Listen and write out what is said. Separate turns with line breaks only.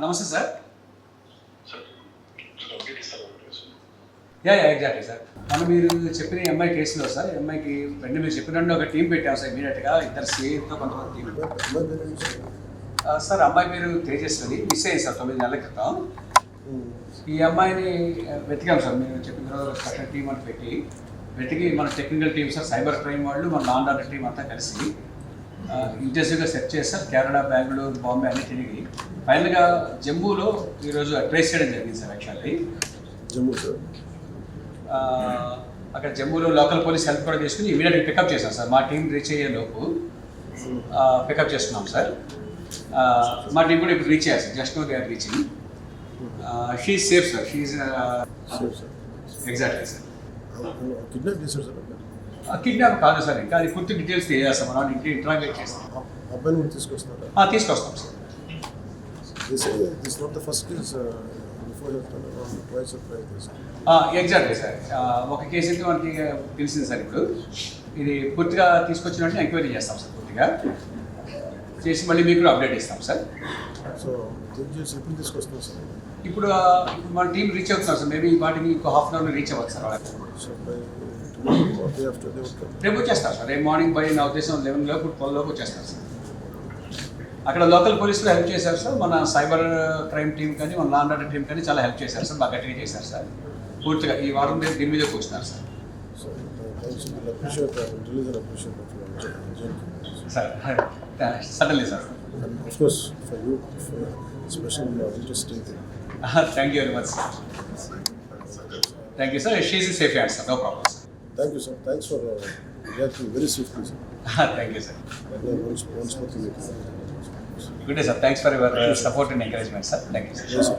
నమస్తే sir. Exactly sir. మనం మీరు చెప్పిన అమ్మాయి కేసులో సార్, అమ్మాయికి వెంటనే మీరు చెప్పినట్టు ఒక టీం పెట్టాం సార్. ఇమీడియట్గా ఇద్దరు సిఐతో కొంతమంది టీం. సార్ అమ్మాయి మీరు తేజస్వని మిస్ అయ్యింది సార్ 9 నెలల క్రితం. ఈ అమ్మాయిని వెతికాం సార్. మీరు చెప్పిన తర్వాత స్పెషల్ టీం అని పెట్టి వెతికి మన technical team sir, cyber crime వాళ్ళు, మన లా అండ్ ఆర్డర్ టీం అంతా కలిసి ఇంటెన్సివ్గా సెర్చ్ చేస్తారు. కేరళ, బెంగళూరు, బాంబే అన్ని తిరిగి ఫైనల్గా జమ్మూలో ఈరోజు ట్రేస్ చేయడం జరిగింది సార్. యాక్చువల్లీ
జమ్మూ సార్,
అక్కడ జమ్మూలో లోకల్ పోలీస్ హెల్ప్ కూడా తీసుకుని ఇమీడియట్గా పికప్ చేశాం సార్. మా టీం రీచ్ అయ్యే లోపు పికప్ చేస్తున్నాం సార్. మా టీం కూడా ఇప్పుడు రీచ్ అయ్యారు sir. Just now they are reaching. She safe sir. She exactly sir.
Kidnap చేశారు సార్.
కిడ్నాప్ కాదు సార్, ఇంకా అది పూర్తి డీటెయిల్స్ తెలియజేస్తాం. మనం ఇంటి ఇంట్రాగేట్ చేస్తాం.
అబ్బాయిని కూడా తీసుకొస్తారా?
తీసుకొస్తాం sir.
This not the first case, before twice or thrice.
Exactly sir. ఒక కేసు అయితే మనకి తెలిసింది సార్. ఇప్పుడు ఇది పూర్తిగా తీసుకొచ్చినట్టు ఎంక్వైరీ చేస్తాం సార్. పూర్తిగా చేసి మళ్ళీ మీకు అప్డేట్ ఇస్తాం సార్.
సో చేసి ఎప్పుడు తీసుకొస్తున్నాం సార్?
ఇప్పుడు మన టీం రీచ్ అవుతున్నారు సార్. మేబీ వాటికి ఇంకో హాఫ్ అన్ అవర్లో రీచ్ అవ్వచ్చు sir.
So day after day
రేపు వచ్చేస్తారు సార్. రేపు మార్నింగ్ బై నా ఉద్దేశం 11 లోపు 12 లోపు వచ్చేస్తారు సార్. అక్కడ లోకల్ పోలీసులు హెల్ప్ చేశారు సార్. మన సైబర్ క్రైమ్ టీం కానీ, మన లా అండ్ ఆర్డర్ టీం కానీ చాలా హెల్ప్ చేశారు సార్. బాగా గట్టిగా చేశారు సార్. పూర్తిగా ఈ వారం దీని మీద కూర్చున్నారు sir. Sir suddenly sir.
Of course, for you, for special interesting thing.
Thank you very much sir. Thank you sir. She is in safe hands sir. No problem sir.
Thank you sir. Thanks for reacting very swiftly sir.
Thank you sir.
Once more to you.
Good day sir. Thanks for your support and encouragement sir. Thank you sir.
Yes sir.